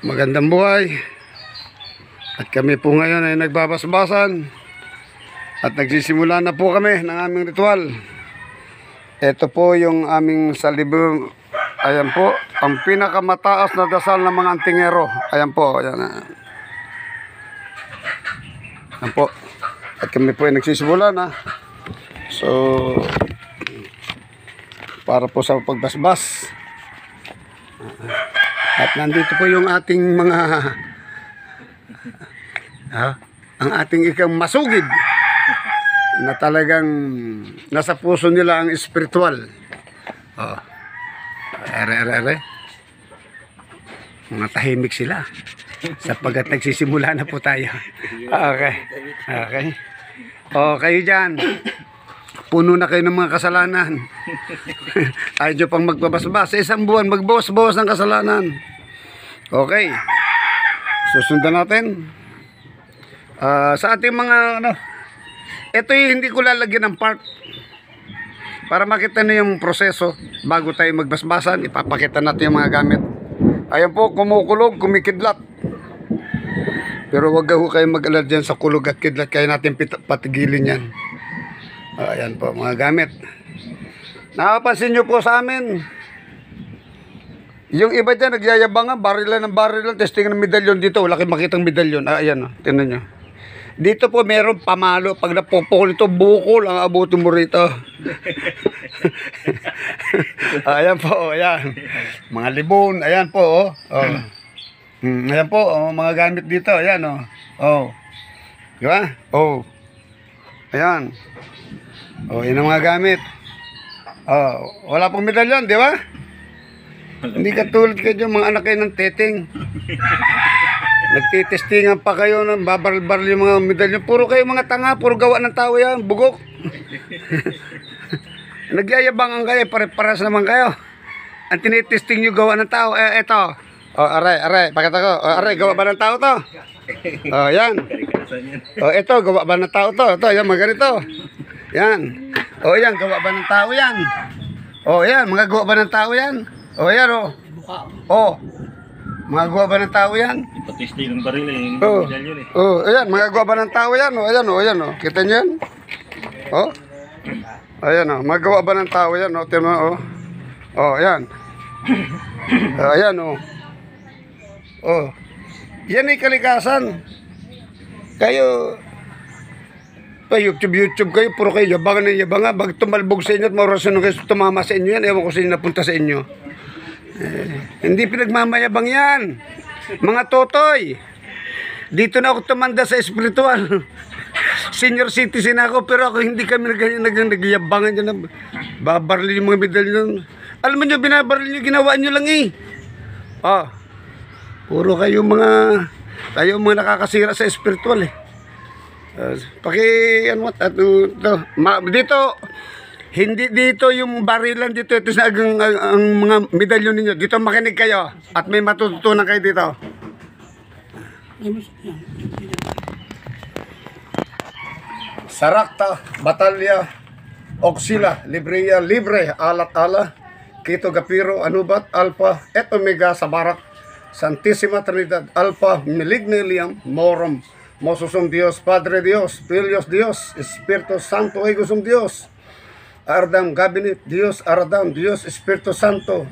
Magandang buhay. At kami po ngayon ay nagbabasbasan. At nagsisimula na po kami ng aming ritual. Ito po yung aming salibong. Ayan po, ang pinakamataas na dasal ng mga antingero. Ayan po, ayan. Ayan po. At kami po ay nagsisimula na. So, para po sa pagbasbas. At nandito po yung ating mga ang ating ikang masugid na talagang nasa puso nila ang espiritual. Mga tahimik sila sapagkat nagsisimula na po tayo. Okay. O kayo dyan, puno na kayo ng mga kasalanan. Ayaw nyo pang magbabasbas. Sa isang buwan, magbawas-bawas ng kasalanan. Okay. Susundan natin. Sa ating mga, ito yung hindi ko lalagyan ng part. Para makita nyo yung proseso. Bago tayo magbasbasan, ipapakita natin yung mga gamit. Ayan po, kumukulog, kumikidlat. Pero wag ho kayo mag-alala dyan sa kulog at kidlat. Kaya natin patigilin yan. Ayan po, mga gamit. Nakapansin nyo po sa amin, yung iba dyan nagyayabang barilan ng barilan, testing ng medalyon dito. Wala kayong makitang medalyon. Ayan, tingnan nyo. Dito po meron pamalo. Pag napupukol ito, bukol ang abutin mo rito. Ayan po, ayan. Mga libon, ayan po. Ayan po, mga gamit dito. Ayan, diba? Ayan. Yun ang mga gamit. Wala pong medalyon, di ba? Hindi katulad kayo mga anak kayo ng teteng. Nagtitestingan pa kayo ng babaril-baril yung mga medalyon. Puro kayo mga tanga, puro gawa ng tao yan, bugok. Nagyayabangan kayo, pare-paras naman kayo. Ang tinitesting nyo gawa ng tao, eto. Aray, pakita ko. Aray, gawa ba ng tao to? Yan. Ito, gawa ba ng tao to? Ito, yan, maganito. Yan. Yan, gawa ba ng tao yan? Yan, mga gawa ba ng tao yan? Yan, mga gawa ba ng tao yan? Ipatesti ng baril yung medalyon ayan, mga gawa ba ng tao yan? Ayan, kita nyo yan? Ayan, mga gawa ba ng tao yan? Tingnan mo, ayan. Ayan, yan ay kalikasan. Kayo, YouTube kayo, puro kayo yabangan ng yabangan. Bag tumalbog sa inyo at maurasan kayo tumama sa inyo yan. Ewan ko sa inyo napunta sa inyo. Hindi pinagmamayabang yan. Mga totoy. Dito na ako tumanda sa espiritual. Senior citizen ako, pero ako hindi kami nagyabangan dyan. Babaril yung mga medalyon. Alam mo nyo, binabaril nyo, ginawa nyo lang puro kayo mga nakakasira sa espiritual dito, hindi dito yung barilan dito, ito sa ang mga medalyon ninyo. Dito makinig kayo at may matututunan kayo dito. Sarakta, Batalya, Oxila, Libreya, Libre, Alat-ala, Kito Gapiro, Anubat, Alpha, et Omega, Sabarak, Santissima Trinidad, Alpha, Malignilium, Morum, Mososum Dios, Padre Dios, Filios Dios, Espiritu Santo, Egosum Dios, Ardam Gabinet, Dios Ardam, Dios Espiritu Santo,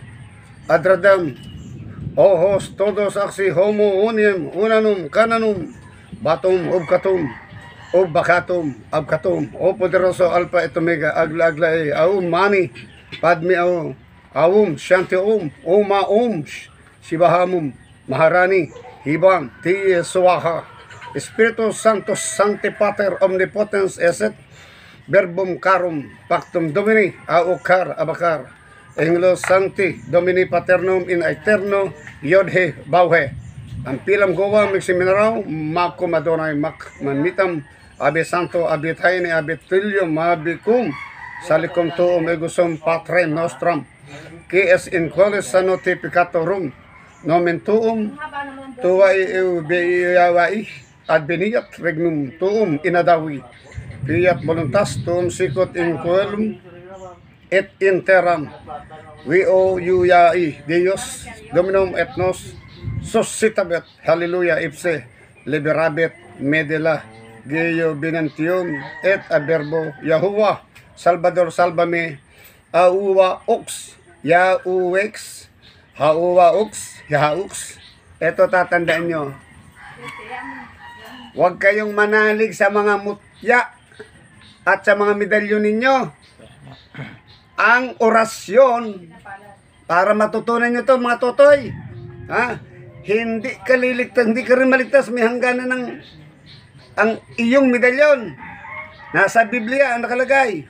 Adradam, Ojos, Todos, Aksi, Homo, Uniem, Unanum, Cananum, Batum, Ubkatum, Ubakatum, Abkatum, O Poderoso, Alpha et Omega, Agla, Agla, Aum, Mani, Padme, Aum, Shanti, Uma, Shibahamum, Maharani, Hibam, Tiye, Suwaha, Espiritu Santo, Sancti Pater, Omnipotens, Eset, Verbum Carum, Pactum Domini, Aukar, Abakar, Angelo Sancti, Domini Paternum in Aeterno, Yodhe, Bauhe, Ampilam Gowa, Miximinaraw, Mako Madonay, Mak, Manitam, Abi Santo, Abi Taini, Abi Tilium, Abicum, Salicum Tuum, Egusum, Patre Nostrum, Ks in Qualis Sano Tipicatorum, Nomen Tuum, Tuwai Eubeyawai, Adbeniat Regnum Tuum Inadawi, Fiat Voluntas Tuum Sikot in Coelum, et in Terram, We o Yui, Dios, Dominum et nos, suscitabet, hallelujah, ipse, liberabet, medela, geyo binantium, et aberbo, Yahuwah, Salvador salvame, auwa ox, yauwex, hauwa ox, yahaux. Ito tatandaan nyo, huwag kayong manalig sa mga mutya at sa mga medalyon ninyo. Ang orasyon, para matutunan nyo to mga totoy, ha? Hindi ka liligtas, hindi ka rin maligtas, may hangganan ng ang iyong medalyon. Nasa Biblia ang nakalagay,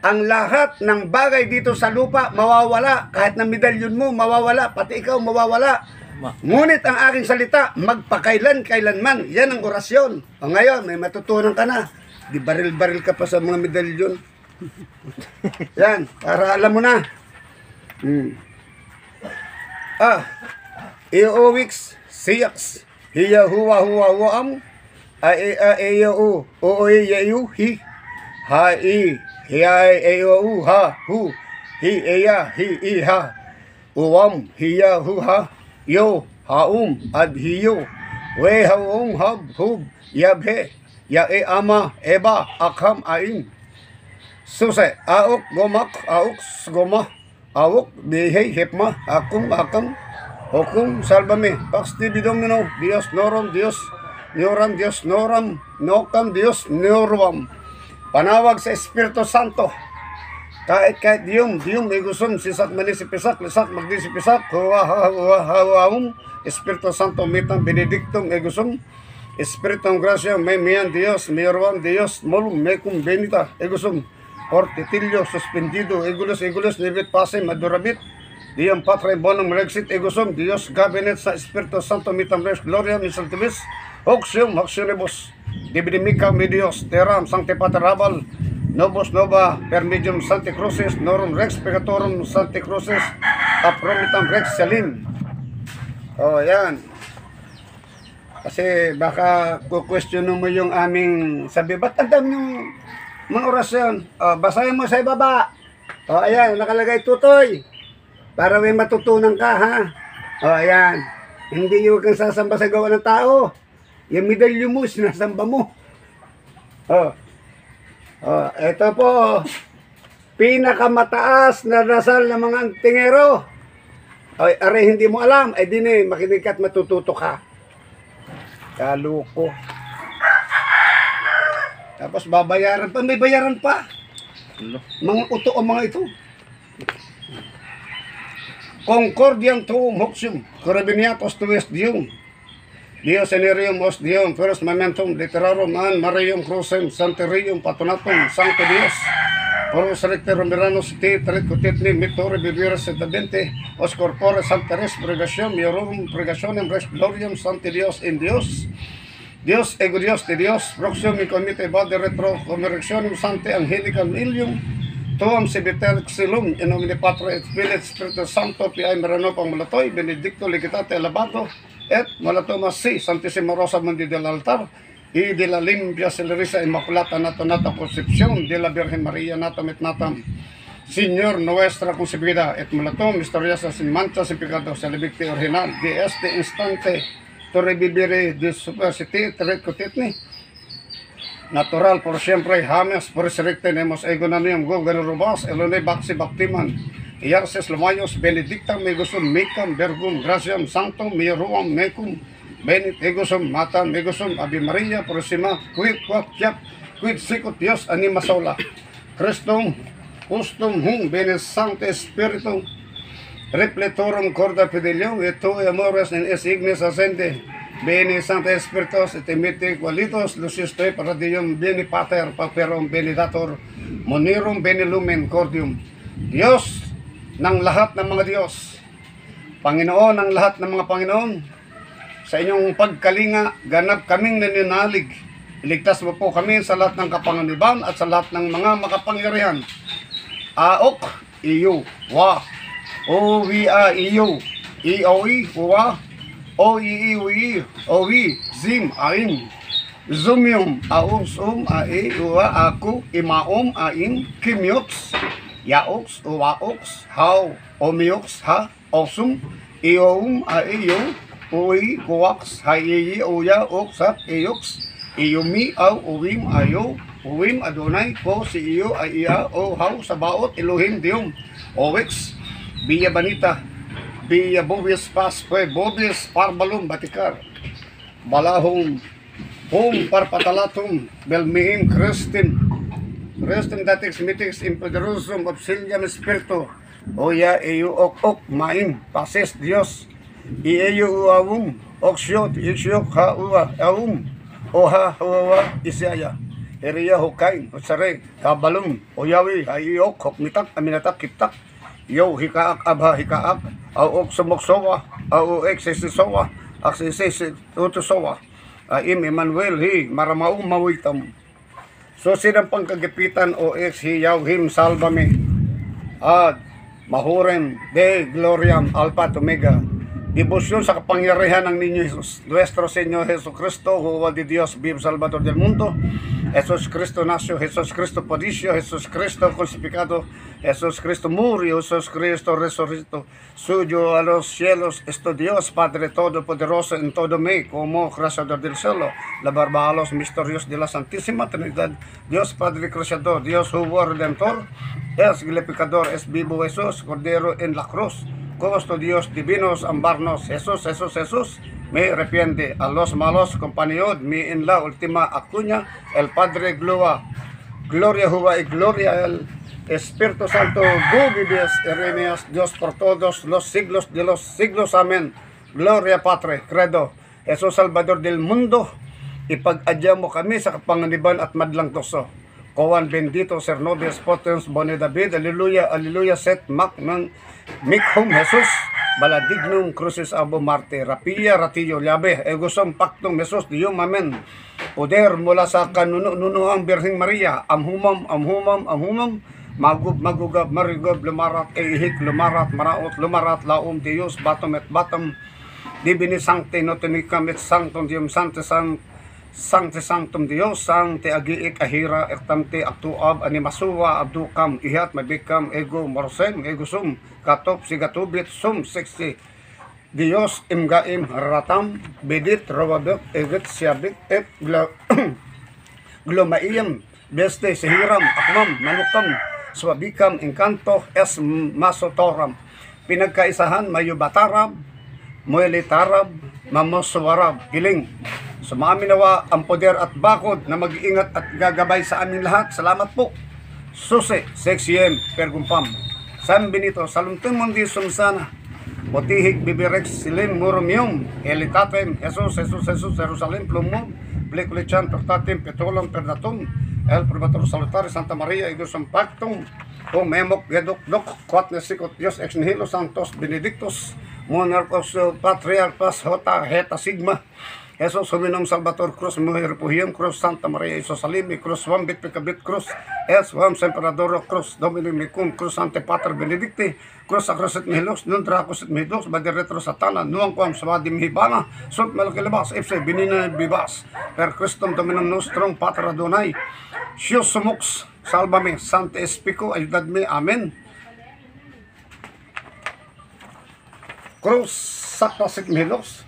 ang lahat ng bagay dito sa lupa mawawala, kahit na medalyon mo mawawala, pati ikaw mawawala. Ngunit ang aking salita, magpakailan-kailanman. Yan ang orasyon. O ngayon, may matutunan ka na. Di baril-baril ka pa sa mga medalyon. Yan, para alam mo na. Iowix, siyaks, hiya huwa huwa huam, hi, ha i, hiya ha, hu, hi eya, hi i ha, uwam, hiya hu ha, yo, haum, ad hiyo, we haum hab, hub, yabhe, ya e ama, eba, akham ain. Suse, aok, gomak, aok, goma, awok, bihey, hipma, akum, akam, hukum, salvame, pax tibi domino, Dios norum, Dios noram, Dios noram, nokam, Dios norwam. Panawag sa Espiritu Santo, kahit diyum, igusum, sisak manisipisak, lisak, magdisipisak, huwa, Espiritu Santo, mitang benedictum, igusum, Espiritu Gracia, may miyan, Dios, mayroam, Dios, molum, mekum, benita, igusum, Ortitilio, suspendido, igulos, nibit pase, madurabit, Diam Patre bonum rexit egosum, Dios gabinet sa Espiritu Santo mitam res gloria misaltibus, oxium, oxionibus, dibidimica mi Dios, teram, sancte paterabal, nobus nova, per medium Sancti Crucis, norum rex pecatorum Sancti Crucis, apromitam rex salim. Oh, yan. Kasi baka ku-question mo yung aming sabi, ba't ang dami yung mga orasyon? Basahin mo sa ibaba. Ayan, nakalagay tutoy. Para may matutunan ka, ha? Ayan. Hindi yung kang sasamba sa gawa ng tao. Yung medalyo mo, sinasamba mo. Ito po. Pinakamataas na dasal ng mga antingero. Aray, hindi mo alam. Ay din makinig ka at matututo ka. Kaluko. Tapos babayaran pa. May bayaran pa. Mga uto ang mga ito. Concordiam tuum hoxium, corabiniatos tuis dium. Dios enerium os dium, first momentum literarum an Marium crucem, santerium patonatum, sancto Dios. Porus recte romeranos te tretcutitni, mictore bibiras et adente, os corpore santeres pregationem, iorum pregationem res gloriam, santi Dios in Dios. Dios ego Dios de Dios, proxium in comite bade retro, comerectionem sante angelicam ilium, tuam sibiter xilum in nomine Patre et Filii et Spiritus Sancto pi ai merano pang malatoy benedicto legitate alabato et malatomas si santissimo rosa mundi del altar y de la limpia celerisa immaculata nata concepción de la Virgen María natam et natam Señor nuestra concebida et malatom misteriosa sin mancha sin pecado salibicte original de este instante to revivere de supercite tretcotitni natural por siempre, james por resurrecte nemos egonanium gobernurubas, elone baxi baptiman, iarses lumayos, benedictam megusum mecam, vergum, graciam, sanctum, mieruam, mecum, benit egusum, matam, megusum, Ave Maria, prosima, quid sicut Dios anima sola, Christum, ustum hum, benes sancte spiritum, repletorum corda fidelium, et tu amores in es ignis ascende, Bene Sancte Spiritus et emite qualitos lucis te paradium bene pater paperum benedator monirum bene lumen cordium. Diyos ng lahat ng mga Diyos, Panginoon ng lahat ng mga Panginoon, sa inyong pagkalinga ganap kaming naninalig. Iligtas mo po kami sa lahat ng kapanganiban at sa lahat ng mga makapangyarihan. Aok iyo wa o wi a iyo i o i wa o i o i zim ain zumium ausum ae uwa aku imaum ain kimyoks yaoks uwaoks hau omioks ha osum Iom a iyo, ui kuwaks, hayiyi uya uksak iyuks, iyumi aw uwim ayo, uwim adonai ko si iyo ay iya o haw sa baot Elohim Diyom, owiks, biya banita, biya bobis pas fue bobis parbalum batikar, balahong hum parpatalatum belmihim Resting datix mitix impoderosum obsilium spiritu. Oya iyo ok maim pases Dios. Iyo uawum oksyot isyok ha uwa awum. Oha huwa isaya. Iriya hukain utsare kabalum oyawi ayok hokmitak aminatak kitak. Yo hikaak abha hikaak au ok sumoksowa au eksesisowa aksesesi utusowa. Aim Emmanuel hi maramaum mawitam. So sinang pangkagipitan o ex hiyaw him salvame ad mahurem de gloriam alpha at omega. Debosyon sa kapangyarihan ng ninyo Jesus, nuestro Señor Jesucristo, huwa di Dios, vive Salvador del mundo. Jesus Cristo nació, Jesus Cristo padeció, Jesus Cristo crucificado, Jesus Cristo murió, Jesus Cristo resucitó, suyo a los cielos, esto Dios Padre Todopoderoso en todo me, como creador del cielo, la barba a los misterios de la Santísima Trinidad, Dios Padre Creador, Dios hubo Redentor, es glorificador, es vivo Jesús, Cordero en la cruz, costo Dios divinos, ambarnos, Jesús, Jesús, Jesús, me arrepiente a los malos compañeros, me en la última acuña, el Padre gloria Jehová y gloria el Espíritu Santo, vives Erenias, Dios por todos los siglos de los siglos, amén. Gloria Padre, credo, Jesús Salvador del mundo, ipag-adya mo kami sa kapanganiban at madlang toso. Koan bendito ser nobis potens bone David, aleluya, aleluya, set mak ng mikhum Jesus, baladignum crucis abo marte, rapia ratillo labe, egosom pactum Jesus, diyom amen. Poder mula sa kanuno ang Birheng Maria, amhumam, magugab, marigab, lumarat, ihik, lumarat, maraot, lumarat, laom, Diyos, batom et batom, divini sancte, notinicam et sanctum, diyom sante Sancte Sanctum Dios, Sancte Agiik Ahira, Ertante Aktuab, Animasuwa, Abdukam, Ihat, Mabikam, Ego, Morsem, Ego Sum, Katop, Sigatubit, Sum, 60. Dios, Imgaim, Ratam, Bedit, Rawabek, Egit, Siabik, Et, Glomaiyam, Beste, Sihiram, Akmam, Manukam, Swabikam, Encanto, Es Masotoram. Pinagkaisahan, Mayubatarab, Muelitarab, Mamoswarab, Giling. Sumami nawa ang poder at bakod na mag-iingat at gagabay sa amin lahat. Salamat po. Susi, 6 Pergumpam. San Benito, Salumtum Mundi Sumsana. Motihik Bibirex Silim Murumium. Elitatem, Jesus, Jerusalem, Plumum. Blikulichan, Tortatim, Petulam, Perdatum. El Probator Salutari, Santa Maria, Idusum Pactum. Memok, Gedok, Quatnesikot, Dios, Ex Nihilo Santos, Benedictus. Monarchos, Patriarchas, Hota, Heta, Sigma. Jesus Hominum Salvator Cruz, Mujer Puhium Cruz, Santa Maria Isosalimi Cruz, Wambit Picabit Cruz, Es Wam Semperadoro Cruz, Domini Micum Cruz, Ante Pater Benedicti, Cruz Sacroset Mihilos, Nundracoset Mihdos, Badiretro Satana, Nuang Quam Swadim Hibana, Sunt Melkilabas, Ipse Binina Bibas, Per Christum Dominum Nostrum, Pater Adonai, Sios Sumux, Salvame, Sante Espico, Ayudadme, Amen. Cruz Sacroset Mihilos,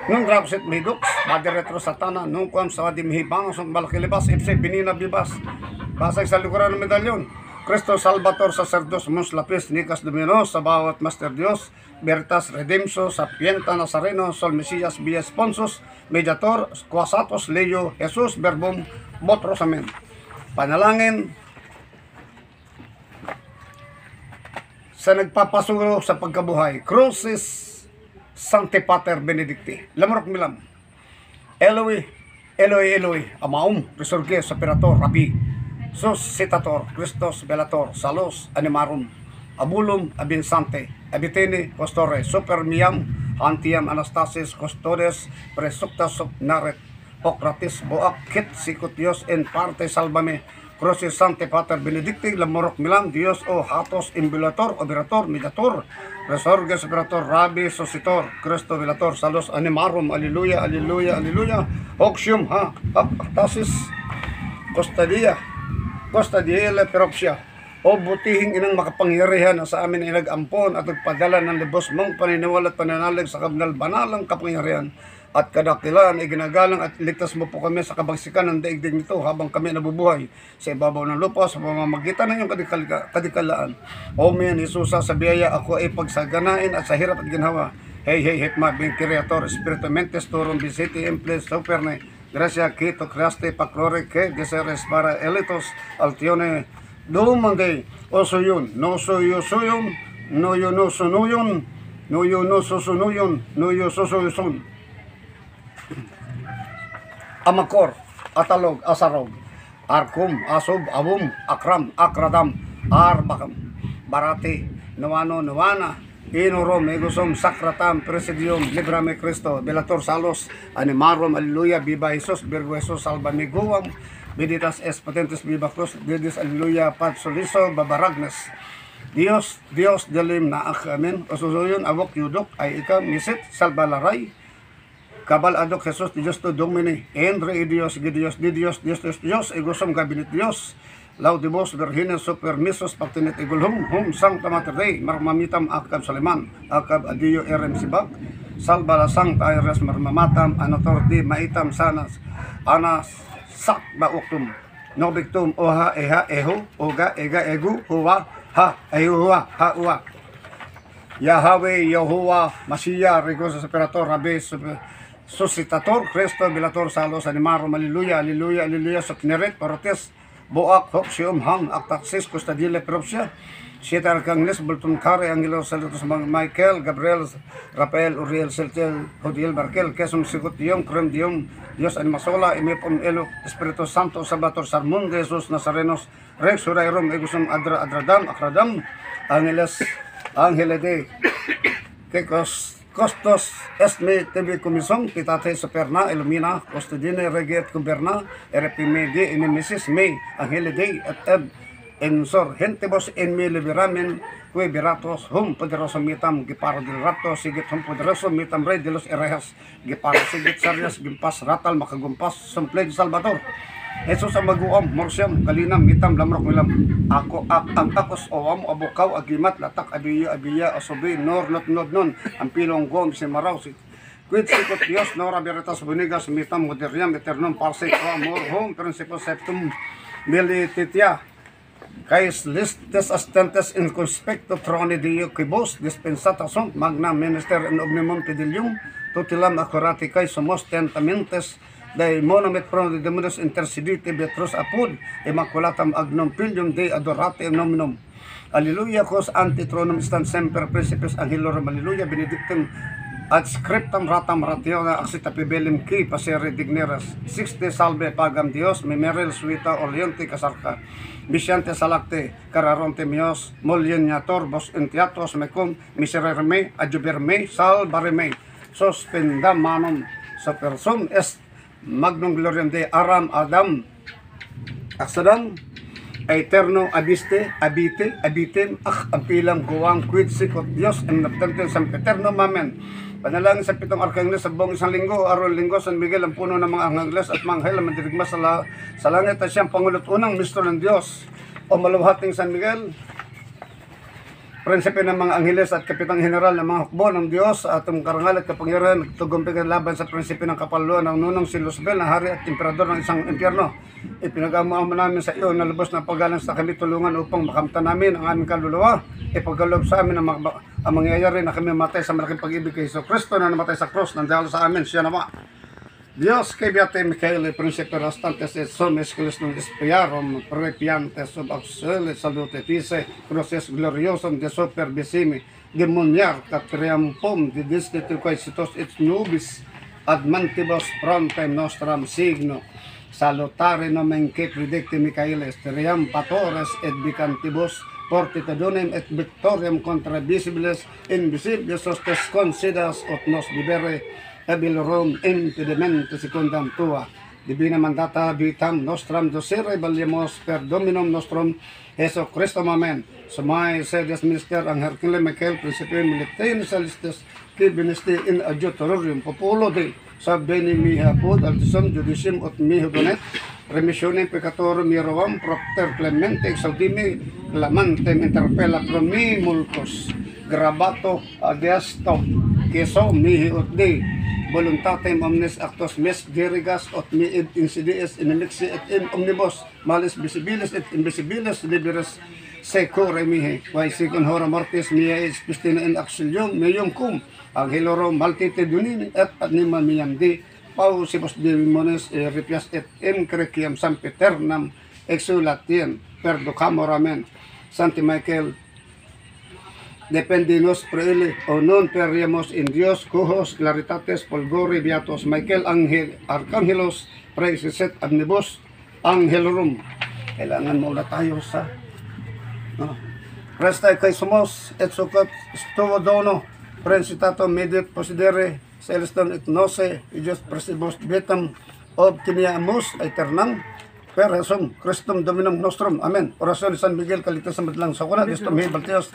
nung Dragset Midux, Badiretro Satana, nung Kuam Sawadim Hibang, Sung Balakilibas, Ipse Binina Bibas, basay sa likuran ng medalyon, Cristo Salvator Sacerdos, Mons Lapis, Nicas Dominos, sa bawat Master Dios, Veritas Redempso, Sapienta Nazareno, Sol Mesias, Bias Ponsus, Mediator, Quasatos, Leo, Jesus, Verbum, Botros, Amen. Panalangin sa nagpapasuro sa pagkabuhay, Crucis Sancte Pater Benedicti, Lamorok Milam, Eloi, Amaum, Resurges, Operator, Rabi, Suscitator, Christos, Velator, Salos, Animarum, Abulum, Abinsante, Abitene, Costore, Supermiam, Antiam, Anastasis, Custodes, Presuptas, Naret, Pocratis, Boak, Kit, Sikutios, en parte Salvame, Crucis Sancte Pater Benedicti, Lamorok Milam, Dios o Hatos, Imbulator, Operator, Mediator, Resurges, Operator, Rabi, Suscitor, Cristo, Velator, Salos, Animarum, Alleluia, Alleluia, Alleluia, Oxium, Tasis, Costadiela, Peropsia, O butihing inang makapangyarihan na sa amin inag-ampon at nagpadala ng libos mong paniniwala at pananalig sa kabnal banalang kapangyarihan at kadakilaan ay ginagalang at ligtas mo po kami sa kabagsikan ng daigdig nito habang kami nabubuhay sa ibabaw ng lupa sa pamamagitan ng iyong kadikalaan. O men, Isusa, sa biyaya ako ay pagsaganain at sa hirap at ginhawa. Hey, hitma, bin Creator, Espiritu Mentes, Turum, Bisiti, Imples, Superne, Gracia, Quito, Criaste, Paclore, Que, Geseres, Para, Elitos, Altione, Dumande, Osoyun, no soyo soyon, no yo no sonuyon, no yo no sosunuyon, no yo sosoyusun. Amakor, Atalog, Asarog, Arkum, Asub, Abum, Akram, Akradam, Arbakam, Barati, Nawano, Nawana, Inorom, Egosum, Sakratam, Presidium, Librame Cristo, Belator Salos, Animarum, Alleluia, Viva Jesus, Virgo Jesus, Salva Miguam, Benditas es Potentes Viva Cruz, Dedis Alleluia, Pat Soliso, Babaragnes. Dios, Delim na Amen, Osusuyon, Awok Yudok, ay ika, Misit, Salbalaray, Kabal Adok Jesus, Dios to Domini, Entre Dios, Dios, Dios, Egosum, Gabinet Dios, Laudibos, Virgines, Supermisos, Pagtinit Igulhum, Sang Tamaterday, Marmamitam, Akab Saliman, Akab Adiyo, Erem Sibak, Salbalasang, Tayres, Marmamatam, Anator Di, Maitam, Sanas, Anas, Sak Bauktum, Nobiktum, Oha, Eha, Ehu, Oga, Ega, Egu, Huwa, Ha, Ehuwa, Hauwa, Yahweh, Yahuwa, Mashiach, Rigos, Operator, Rabi, Suscitator, Cristo, Bilator, Salos, Animaro, Alleluia, Alleluia, Alleluia, Sokneret, Parotes, Boak, Hoxium, Hang, Aktaksis, Custadile, Propsia, Sietar Kangles, Bultun Kare, Angelo, Salutos, Michael, Gabriel, Rafael, Uriel, Seltel, Hodiel, Barkel, Kesum, Sigut, Diom, Krem, Diom, Dios Animasola, Imipom, Elo, Espiritu Santo, Sabator, Sarmon, Jesus, Nazarenos, Rex, Surairom, Egusum, Adradam, Akradam, Angeles, Angelede, Kekos, Costos, Esme, TV Commission, Pitate, Superna, Illumina, Costadine, Regiet, Guberna, RPMD, Inemisis, May, Angelede, at Ed, Ensor, Hentibos, en mi liberamen, Cue Biratos, Hum, Poderoso Mitam, Giparo del Rapto, Sigit, Hum, Poderoso Mitam, Rey de los Erejas, Giparo, Sigit, Sarias, Gimpas, Ratal, Makagumpas, Sumpled, Salvador, Jesus ang maguam, Morsiam, Kalinam, Mitam, Lamrok, Milam, Ako, ang Akos, Oam, Abukaw, Agimat, Latak, Abiya, Asobi, Nor, Not, Non, ang Pilong Gom, si Maraw, si Quid Sikot Dios, Nora, Veritas, Bunigas, Mitam, Moderiam, Eternum, Parsec, Amor, Home, Principal Septum, Milititia, Kais listes astentes in conspecto trone Dio quibus dispensata sunt magna minister in omnimum pedilium tutilam accurati kai somos tentamentes dai monument pro de demonis intercedite betrus apud immaculatam agnum filium dei adorate nominum. Alleluia cos antitronum stan semper principes angelorum, alleluia benedictum ad scriptam ratam rationa axita pibelim ki pasere digneras 60 salve pagam Dios memeril suita oriente casarca Bisiante salacte cararonte mios molieniator vos entiatos mecum misererme adjuberme salvareme suspendam manum supersum est magnum gloriam de aram adam aksadam eterno abiste abitem ang pilang guwang quid sikot Dios en naptante San Eterno Amen. Panalangin sa pitong arkangles sa buong isang linggo, araw linggo, San Miguel ang puno ng mga angangles at mga anghel na mandirigma sa langit at siyang pangulot unang mistro ng Diyos o maluhating San Miguel, prinsipe ng mga angheles at kapitang general ng mga hukbo ng Diyos at ang karangal at kapangyarihan tugumpikan laban sa prinsipe ng kapaluan ng nunong si Luzbel na hari at emperador ng isang impyerno. Ipinag-amo namin sa iyo na lubos na paggalang sa kami tulungan upang makamta namin ang aming kaluluwa. Ipagkalob sa amin ang mangyayari na kami matay sa malaking pag-ibig kay Hesus Kristo na namatay sa cross ng dahil sa amin siya naman. Dios que viate Michael, Príncipe Rastantes et Somes Christum Espiarum, Prepiantes sub auxile salute Tise, Cruces gloriosum de super besimi, demoniar catriam pom, de discitil quaesitos et nubis, ad mantibus frontem nostram signo, salutare nomen que predicti Michaelis, teriam patores et bicantibus, portitadonem et victoriam contra visibiles, invisibiles hostes considas, ut nos libere, ebilorum impedimenta secundam tua, divina mandata vitam nostram docere valiamos per dominum nostrum Hesus Christum Amen. Sumai sedes minister ang Hercule Michael, Principe Militei Celestis, qui benesti in adjutorium populo de, sab bene mihi apud, altisum judicium ut mihi donet, remissionem peccatorum mieroam propter clemente exaudimi clamantem interpella pro mi multos grabato adesto queso mihi ut de voluntatem omnes actos mes dirigas ot mi id insidies inimixi et in omnibus malis visibilis et invisibilis liberis secure mihi quae secund hora mortis mia is pistina in auxilium meum cum angelorum multitudinini et anima miam di pausibus demimones repias et increquiam sampiternam exulatien perducamoramen Santi Michael dependinos proele o non periamos in Dios cujos claritates fulgori beatos Michael Angel Archangelos praeseset omnibus angelorum. Kailangan mo na tayo sa Resta kay sumos et sukat stuvo dono princitato mediet posidere celestum et nose idios presibus betam obtiniamus aeternam per Jesum Christum Dominum nostrum. Amen. Orasyon ni San Miguel kalitas sa madlang sakuna Dios tumihi baltios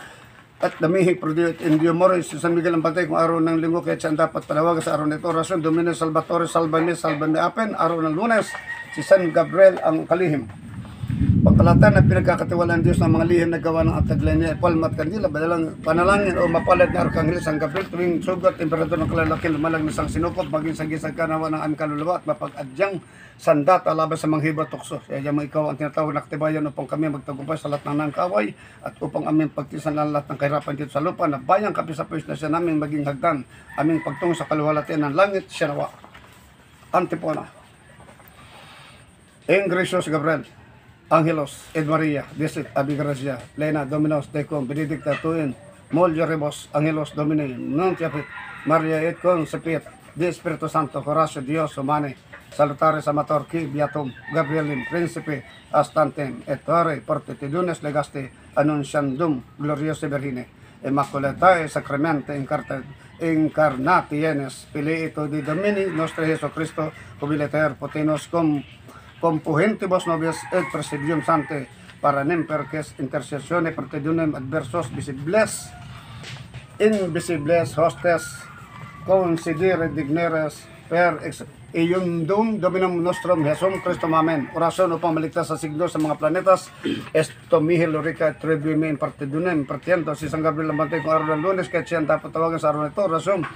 at damihi prodio et indio mores si San Miguel ang bantay kung araw ng linggo kaya siya dapat panawagan sa araw nito. Orasyon Domine Salvatore salvame apen araw ng Lunes si San Gabriel ang kalihim. Pagkalatan na pinagkakatiwalaan Diyos ng mga lihim na gawa ng ataglan niya, Palmat Kandila, badalang panalangin o mapalad na Arkanghel San Gabriel, tuwing sugat, emperador ng kalalaking lumalang na sang sinukot, maging sa gisag kanawa ng aming kaluluwa at mapag-adyang sandata laban sa mga hiba tukso. Kaya mo ikaw ang tinatawag na aktibayan upang kami magtagumpay sa lahat ng nangkaway at upang aming pagtisan ng lahat ng kahirapan dito sa lupa na bayang kapisapis na siya namin maging hagdan, aming pagtungo sa kaluwalhatian ng langit, siya nawa. Antipona. Gracious Gabriel, Angelos, Ed Maria, Desit, Abigracia, Lena, Dominos, Tecum, Benedicta, Tuin, Molgerebos, Angelos, Domini, Nuntiapit, Maria, et Concepit, De Espiritu Santo, Horacio, Dios, Humane, Salutares, Amator, Ki, Beatum, Gabrielim, Principe, Astantem, et Ore, Portitudunes, Legaste, Annunciandum, Gloriosa Virgine, Immaculatae, Sacramente, Incarnatienes, Piliito di Domini, Nostre Jesu Cristo, Jubilater, Potinos, Compuhentibus novios et presidium sante para nemperques intercessione pertidunum adversos visibles invisibles hostes considere digneres per iundum dominum nostrum Jesum Christum amen. Orasyon upang maligtas sa signo sa mga planetas esto mihi lorica tribuime in partidunem partiendo si San Gabriel ang bantay kung araw ng Lunes kahit siya dapat tawagan sa araw nito. Orasyon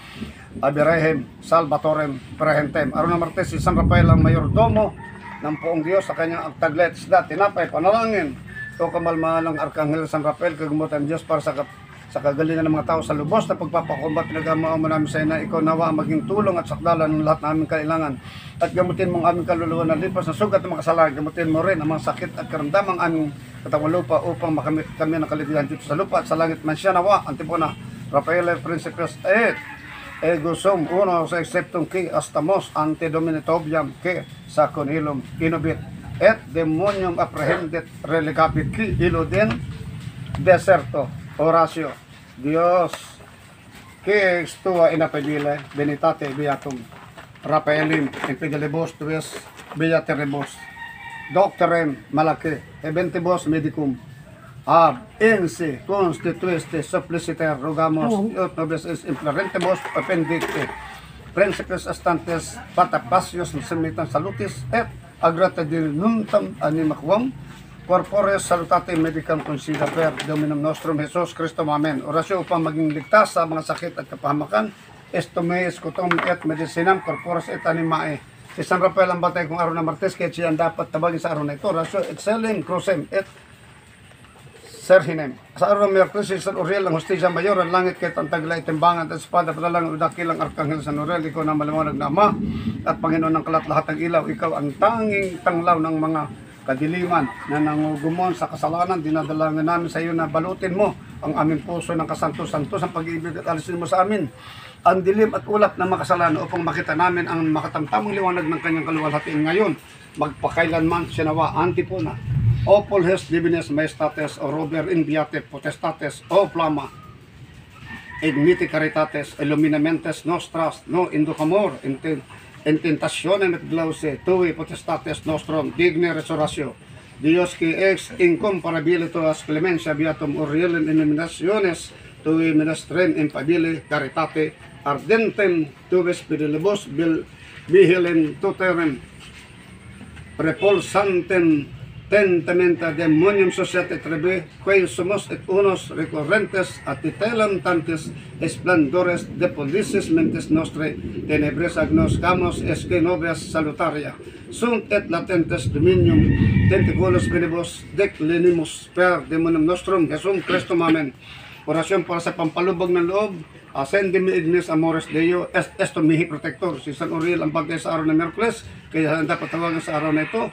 Abirehem Salvatorem Prehentem. Araw ng Martes si San Rafael ang mayordomo ng poong Diyos sa kanyang agtaglet isda, tinapay, panalangin. Ito kamalmahan ng Arkanghel San Rafael, kagumutan Diyos para sa kagalingan ng mga tao sa lubos na pagpapakumbat. Pinagamaon mo namin sa ina, ikaw nawa maging tulong at sakdalan ng lahat na aming kailangan. At gamutin mong aming kaluluwa na lipas na sugat ng mga kasalanan. Gamutin mo rin ang mga sakit at karamdamang aming katawang lupa upang makamit kami ng kalitihan dito sa lupa at sa langit man siya nawa. Antipona, Rafael Principes et ego sum uno sa exceptum ki astamos ante domine tobiam ki sa conilum inubit et demonium apprehendet relegabit ki iluden deserto Horacio Dios ki extua inapedile benitate beatum Rafaelim in fidelibus tuis beateribus doctorem malake eventibus medicum ab ense constitueste suppliciter rogamos ut nobis es implorentibus appendicte principes astantes patapasios semitan salutis et agrata dinuntam animaquam corporis salutate medicam consida per Dominum nostrum Jesus Christum amen. Orasyon upang maging ligtas sa mga sakit at kapahamakan esto meis cutum et medicinam corporis et animae. Si San Rafael ang batay kung araw na Martes kaya siya dapat tabagin sa araw na ito. Orasyon excelem crucem et Serhinem. Sa araw ng Miyerkules, San Uriel, ang Hostisya Mayor, ang langit kahit ang taglay, timbangan at espada, padalang udakilang Arkanghel San Uriel, ikaw na maliwanag na Ama, at Panginoon ng kalat lahat ng ilaw, ikaw ang tanging tanglaw ng mga kadiliman na nangugumon sa kasalanan, dinadalangin namin sa iyo na balutin mo ang aming puso ng kasantos-santos, ang pag-ibig at alisin mo sa amin ang dilim at ulap ng makasalanan upang makita namin ang makatamtamang liwanag ng kanyang kaluwalhatian ngayon, magpakailanman sinawa antipona. O Polhes Divines Maestates, O Rober Inviate Potestates, O Flama, Ignite Caritates, Illuminamentes Nostras, No Inducamor, Intentationem et Glause, Tui Potestates Nostrum, Digne Resurratio, Dios qui ex incomparabilitas clemencia viatum Urielem illuminationes, Tui Ministrem impabile Caritate, Ardentem, Tuvis Fidelibus, Vigilem Tuterem, repulsantem tentamenta demonium societe trebi, quae somos et unos recurrentes a titelam tantis esplendores de policis mentes nostre tenebres agnoscamos esque novias salutaria sunt et latentes dominium tenticulos venibus declinimus per demonium nostrum Jesum Christum amen. Orasyon para sa pampalubog ng loob, ascendimi ignis amores Deo, esto mihi protector. Si San Uriel ang bagay sa araw ng Miyerkules, kaya dapat tawagan sa araw na ito,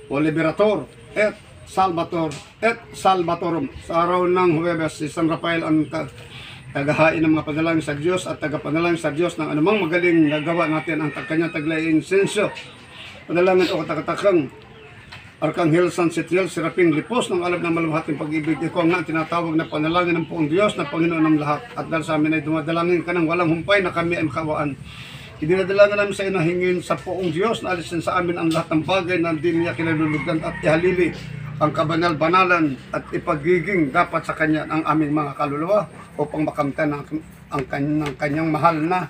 o Liberator, et Salvator, et Salvatorum. Sa araw ng Huwebes, si San Rafael ang tagahain ng mga panalangin sa Diyos at tagapanalangin sa Diyos ng anumang magaling nagawa natin ang kanyang taglay insensyo. Panalangin o katakatakang Arkanghel San Setiel, Seraping Lipos ng alam ng maluhating pag-ibig. Ikaw nga tinatawag na panalangin ng poong Diyos na Panginoon ng lahat. At dahil sa amin ay dumadalangin ka ng walang humpay na kami ay makawaan. Idinadalagan namin sa inahingin sa poong Diyos na alisin sa amin ang lahat ng bagay na hindi niya kinalulugan at ihalili ang kabanal-banalan at ipagiging dapat sa Kanya ang aming mga kaluluwa upang makamtan ang kanyang mahal na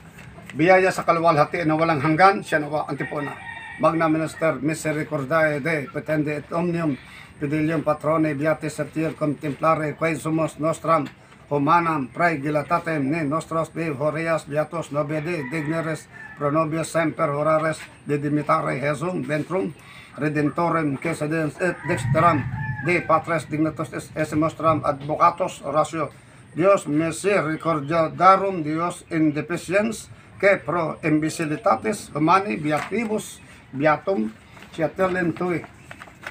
biyaya sa kaluwalhati na walang hanggan. Siya nawa antipona. Magna Minister Misericordiae Dei, petende et omnium fidelium patrone beati septiel contemplare quae sumus nostram humanam praegilatatem ne nostros de horeas beatos nobede digneres pro nobios semper horares de dimitare Jesum ventrum redentorem quesedens et dexteram de patres dignatus esse nostram advocatos Horatio Dios misericordia darum Dios in deficiens que pro imbecilitatis humani beatibus beatum siatelem tui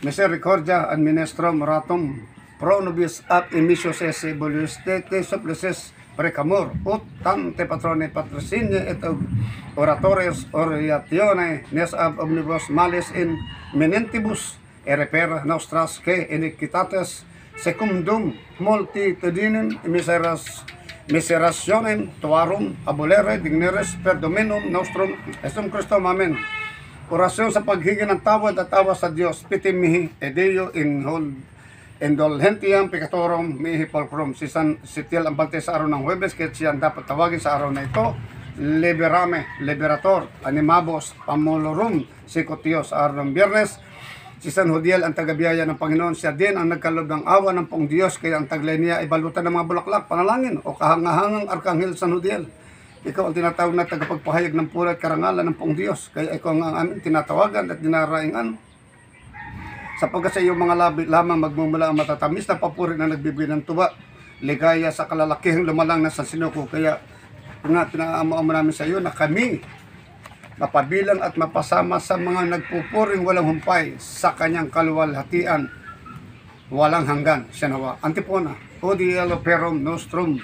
misericordia administrum ratum pro nobis ab emissos esse bolius te supplices precamur ut tante patrone patricinie et oratores oratione nes ab omnibus malis in menentibus reper nostras que iniquitates secundum multitudinem miserationem tuarum abolere digneres per dominum nostrum Jesum Christum amen. Orasyon sa paghingi ng tawad at awas sa Diyos, pitim mihi edeo indulgentiam peccatorum mihi pulchrum. Si San Setiel ang bantay sa araw ng Huwebes, kaya siya dapat tawagin sa araw na ito, liberame, liberator, animabos, pamolorum, sikotios. Sa araw ng Biyernes, si San Judiel ang tagabiyaya ng Panginoon, siya din ang nagkalob ng awa ng Pong Diyos, kaya ang taglay niya ay balutan ng mga bulaklak, panalangin, o kahangahangang Arkanghel San Judiel. Ikaw ang tinatawag na tagapagpahayag ng pura at karangalan ng Pong Diyos. Kaya ikaw ang aming tinatawagan at dinaraingan. Sapagkat sa iyong mga labi lamang magmumula ang matatamis na papuri na nagbibigay ng tuwa, ligaya sa kalalakihang lumalang na sa sinuko. Kaya pinaamo namin sa iyo na kami mapabilang at mapasama sa mga nagpupuring walang humpay sa kanyang kaluwalhatian walang hanggan. Siya nawa. Antipona. Odi perum nostrum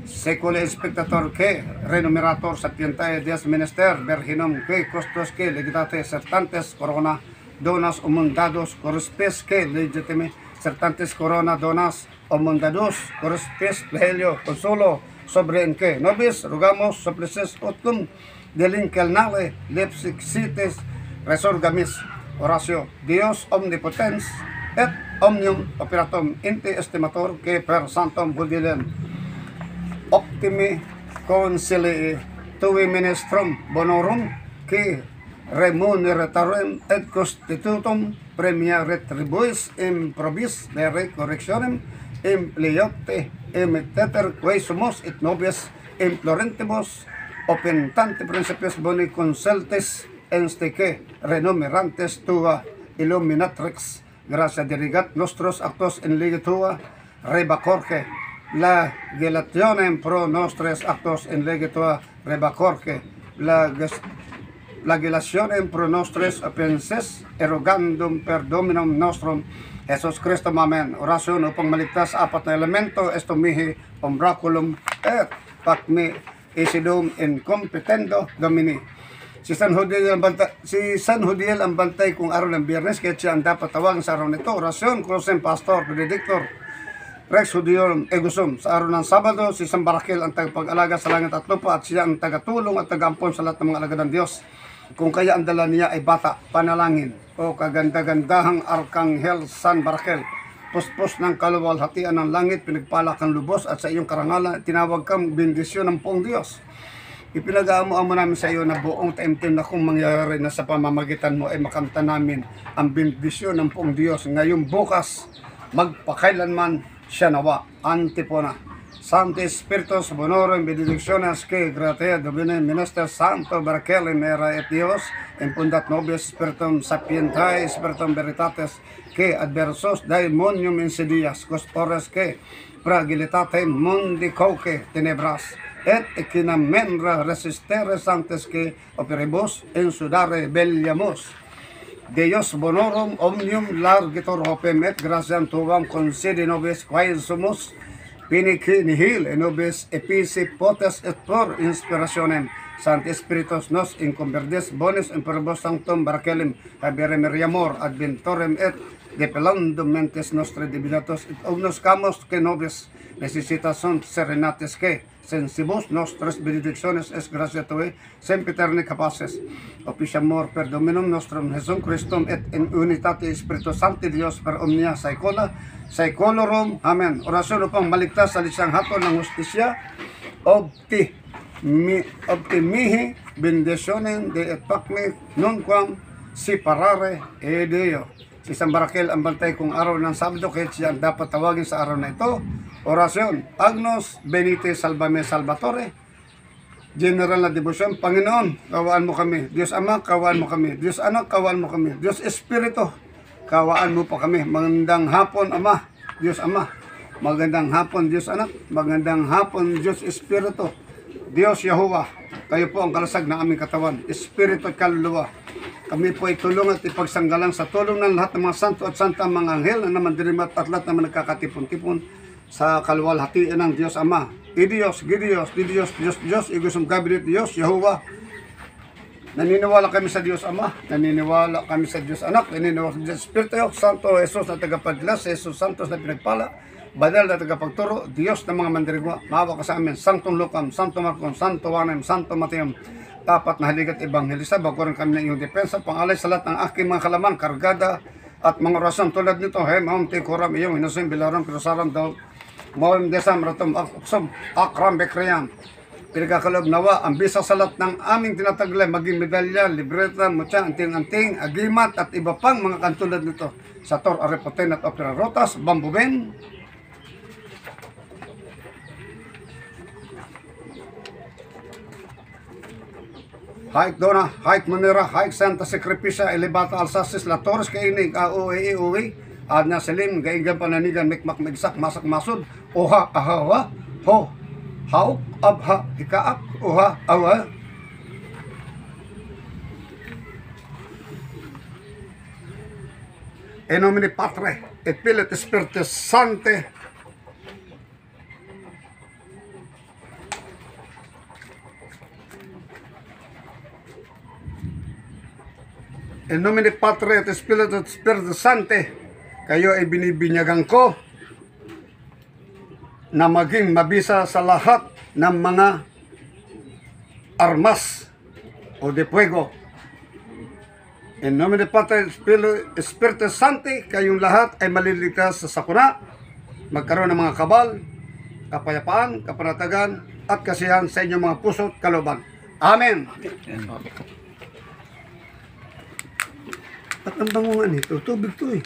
secule spectator que renumerator sapientae dies menester virginum que costos que legitate certantes corona donas omundados correspes que legitime certantes corona donas omundados correspes plehelio consulo sobre en que nobis rogamos supplices utcum delinquelnale lepsixites resurgamis Horatio Dios omnipotens et omnium operatum inte estimator que per santum vulgilem optimi consilii tui ministrum bonorum qui remuneratorem et constitutum premia retribuis improbis mere correctionem impliote imiteter quae sumus et nobis implorentibus opentante principios boni consultes enste renumerantes tua illuminatrix gratia dirigat nostros actos in lege tua rebacorque la gelationem pro nostres actos in lege tua rebacorque la gelationem pro nostres offenses erogandum per dominum nostrum Jesus Christum amen. Orasyon upang maligtas apat na elemento esto mihi umbraculum et pacmi isidum in competendo domini. Si San Judiel ang bantay kung araw ng Biyernes, kaya siya ang dapat tawagan sa araw nito. Orasyon Crucem Pastor Benedictor Rex Judium Egusum. Sa araw ng Sabado, si San Barakil ang tagapag-alaga sa langit at lupa at siya ang tagatulong at tagampon sa lahat ng mga alagad ng Diyos. Kung kaya ang dala niya ay bata, panalangin o kaganda-gandahang Arkanghel San Barakil. Puspos ng kaluwalhatian ng langit, pinagpalak ang lubos at sa iyong karangalan, tinawag kang bendisyon ng Poong Diyos. Ipinag-aamo-amo namin sa iyo na buong taimtim na kung mangyayari na sa pamamagitan mo ay makamta namin ang bendisyon ng poong Diyos. Ngayong bukas, magpakailanman siya nawa. Antipona. Santo Espiritus, Bonorum, Benedictiones, que gratia, Domine, Minister, Santo, Barquel, Mera et Dios, impundat nobis, Spiritum Sapientae, Spiritum Veritatis, que adversos daemonium insidias, cuspores que fragilitate mundi coque tenebras, et equinamenra resistere sanctes que operibus insudare belliamus. Deus bonorum omnium largitor hopem et gratiam tuam concedi nobis quae sumus pinici nihil et nobis epici potes et por inspirationem Sancti Spiritus nos inconverdis bonis imperibus sanctum barkelim habere meriamor adventorem et depelandum mentes nostre divinatus et omnos camos que nobis necessitas sunt serenatis que sensibus nostres benedictiones es gratia Tui sempiterni capaces officiamur per Dominum nostrum Jesum Christum et in unitate Spiritus Sancti Dios per omnia saecola saecolorum. Amen. Orasyon upang maligtas sa lisang haton ng hustisya optimihi benditionem de et pacme nunquam si parare e Deo. Si San Barakel ang bantay kong araw ng Sabado, kaya siya dapat tawagin sa araw na ito. Orasyon, Agnos Benite Salvame Salvatore. General na debosyon, Panginoon, kawaan mo kami. Diyos Ama, kawaan mo kami. Diyos Anak, kawaan mo kami. Diyos Espiritu, kawaan mo pa kami. Magandang hapon, Ama. Diyos Ama. Magandang hapon, Diyos Anak. Magandang hapon, Diyos Espiritu. Diyos Yahuwah, kayo po ang kalasag ng aming katawan. Espiritu at kaluluwa. Kami po ay tulong at ipagsanggalang sa tulong ng lahat ng mga santo at santa mga anghel na naman dirimat at lahat naman nagkakatipon-tipon sa kaluwalhatian ng Diyos Ama. Diyos, Diyos, Diyos, Igusum Gabriel, Diyos, Yahuwah. Naniniwala kami sa Diyos Ama, naniniwala kami sa Diyos Anak, naniniwala sa Diyos Espiritu, Santo Jesus na tagapaglas, Jesus Santos na pinagpala, Badal na tagapagturo, Diyos ng mga mandirigwa, maawa ka sa amin, Santong Lucam, Santo Marcon, Santo Juanem, Santo Mateum, tapat na haligat ebanghelista, bago rin kami ng iyong depensa, pangalay sa lahat ng aking mga kalaman, kargada, at mga orasyon tulad nito, Maum Tikuram, iyong inusim, bilaram, kirusaram, daw, Maum Desam, Ratum, Aksom, Akram, Bekriam, pinagkakalob nawa, ang bisa sa lahat ng aming tinataglay, maging medalya, libreta, mutya, anting-anting, agimat, at iba pang mga kantulad nito, sa Tor, Arepoten, at Opera Rotas, Bambuben, Haik Dona, Haik Manera, Haik Santa Sacrificia, Elevata Alsacis, La Torres, Kainig, Uwi, Adna Selim, Gaigan Pananigan, Mikmak Migsak, Masak Masud, Oha, Ahawa, Ho, Hauk, Abha, Ikaak, Oha, Awa. In nomine Patre, et Filii, Spiritus Sancti. In nomine Patre et Spiritus Sancti, kayo ay binibinyagan ko na maging mabisa sa lahat ng mga armas o de fuego. In nomine Patre et Spiritus Sancti, kayong lahat ay maliligtas sa sakuna, magkaroon ng mga kabal, kapayapaan, kapanatagan, at kasiyahan sa inyong mga puso at kalooban. Amen. At ang bangungan nito, tubig to eh.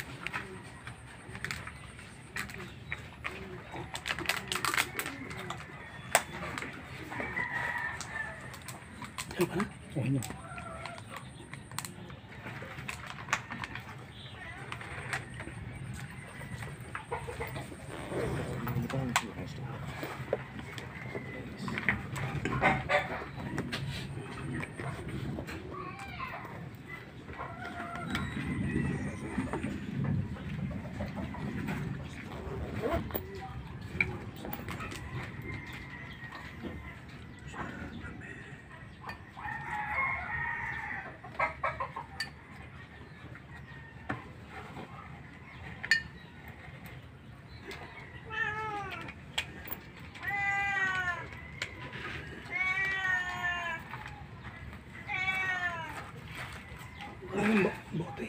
Bote.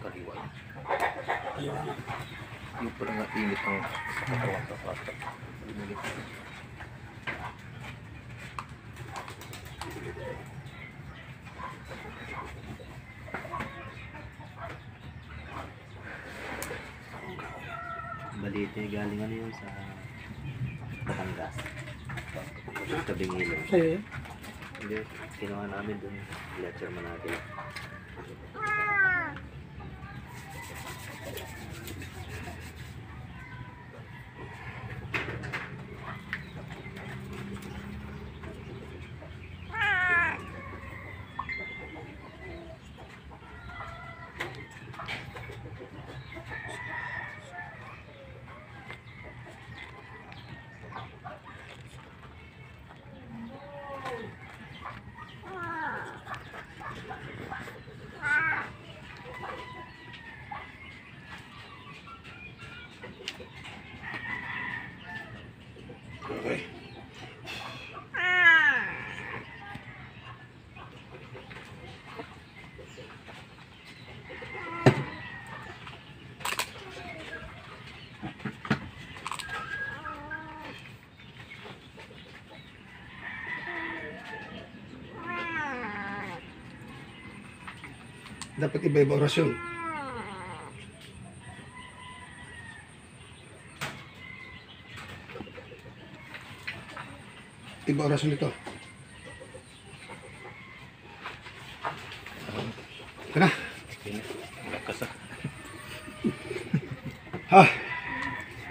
Kaliwa. Yung parang init ang katawan. Balite, galing ano yun sa Batangas. Tabing ilog. Eh, Hindi, kinuha namin dun. Lecture man natin. Okay. Dapat iba-iba orasyon. Iba orasyon ito. Ito na. Lakas ah. Ha.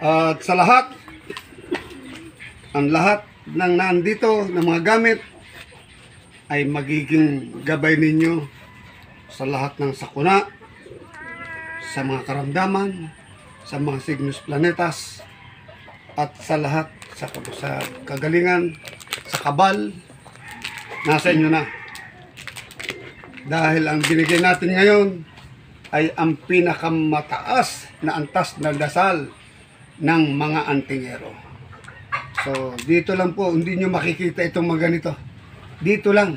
At sa lahat, ang lahat ng nandito ng mga gamit ay magiging gabay ninyo sa lahat ng sakuna, sa mga karamdaman, sa mga signos planetas, at sa lahat sa kagalingan, sa kabal, nasa inyo na. Dahil ang binigay natin ngayon ay ang pinakamataas na antas na dasal ng mga antingero. So, dito lang po, hindi nyo makikita itong mga ganito. Dito lang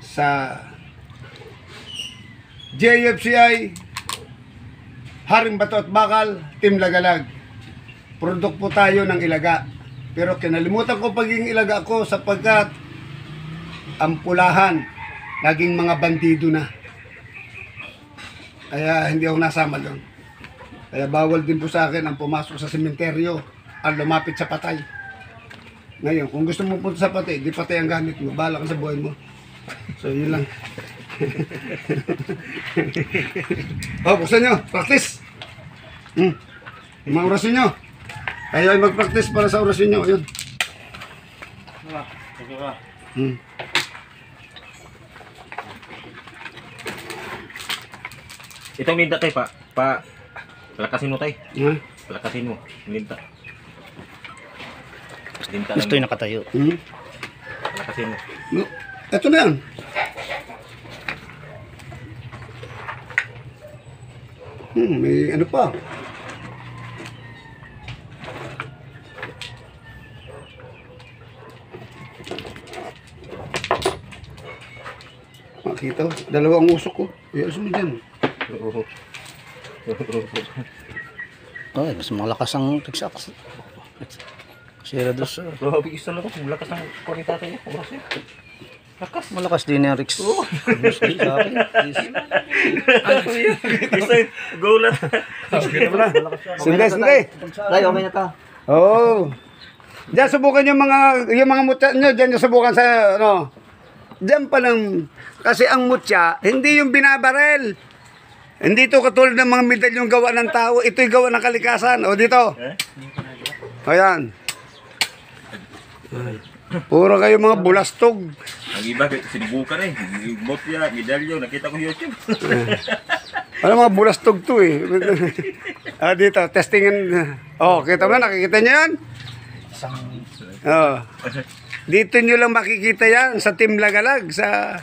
sa JFCI Haring Bato at Bakal, Team Lagalag. Product po tayo ng ilaga. Pero kinalimutan ko pagiging ilaga ko sapagkat ang pulahan naging mga bandido na. Kaya hindi ako nasama doon. Kaya bawal din po sa akin ang pumasok sa sementeryo at lumapit sa patay. Ngayon, kung gusto mo punta sa patay, di patay ang gamit mo. Bahala ka sa buhay mo. So, yun lang. Oh, buksan nyo. Practice. Yung mga orasyon nyo. Kayo ay mag-practice para sa orasyon nyo. Yun. Sige ba? Itong linta tayo palakasin mo tayo. Palakasin mo. Linta. Linta lang. gusto yung nakatayo. Palakasin mo. No, eto na yan. May ano pa. Makita ko, dalawang usok ko. Iayos mo dyan. Oo. Ay, mas malakas ang tigsaks. Sira dos. Grabe isa lang ako. Lakas ng kurita tayo. Oras yun. Lakas. Malakas din yung Rix. Gusto sa akin. Isa yun. Go lang. Sindi, sindi. Ay, okay na to. Oo. Diyan subukan yung mga mutya nyo. Diyan nyo subukan sa, ano. Diyan pa lang. Kasi ang mutya, hindi yung binabarel. Hindi ito katulad ng mga medalyong gawa ng tao. Ito'y gawa ng kalikasan. O dito. Ayan. Puro kayo mga bulastog. Ang iba, sinubukan eh. Botya, medalyo. Nakita ko YouTube. Ano mga bulastog to eh. Dito, testingin. Oh, kita mo na, nakikita nyo yan? Oh. Dito nyo lang makikita yan sa Team Lagalag, sa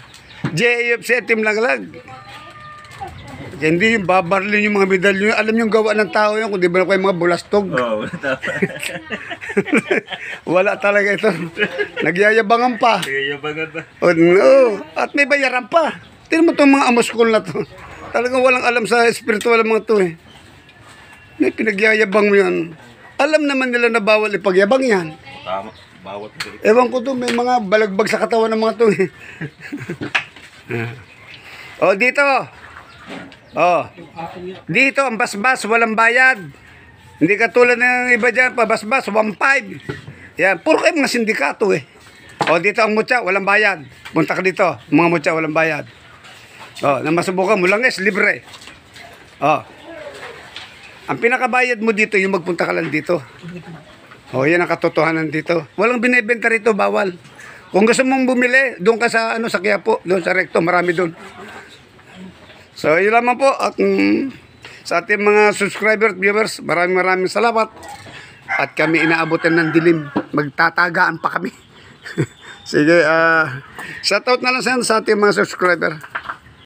JFC Team Lagalag. Hindi yung babarlin yung mga medalyo. Alam yung gawa ng tao yan, kung di ba na kayo mga bulastog. Oo, tama. Wala talaga ito. Nagyayabangan pa. Nagayabangan ba? Oh, no. At may bayaran pa. Tingnan mo itong mga amoskol na to. Talagang walang alam sa spiritual mga to eh. May pinagyayabang mo yan. Alam naman nila na bawal ipagyabang yan. Tama. Bawat dito. Ewan ko to, may mga balagbag sa katawan ng mga to. O, dito. O, dito, ang basbas, walang bayad. Hindi katulad ng iba dyan, pabasbas, 1.5. Yan, puro kayo mga sindikato eh. O, dito ang mutya, walang bayad. Punta ka dito, mga mutya, walang bayad. O, na masubukan mo lang libre. O, ang pinakabayad mo dito, yung magpunta ka lang dito. O, yan ang katotohanan dito. Walang binibenta rito, bawal. Kung gusto mong bumili, doon ka sa, sa Quiapo, doon sa Recto, marami doon. So, yun lamang po. At sa ating mga subscribers, viewers, maraming salamat. At kami inaabutan ng dilim. Magtatagaan pa kami. Sige, shoutout na lang sa ating mga subscriber.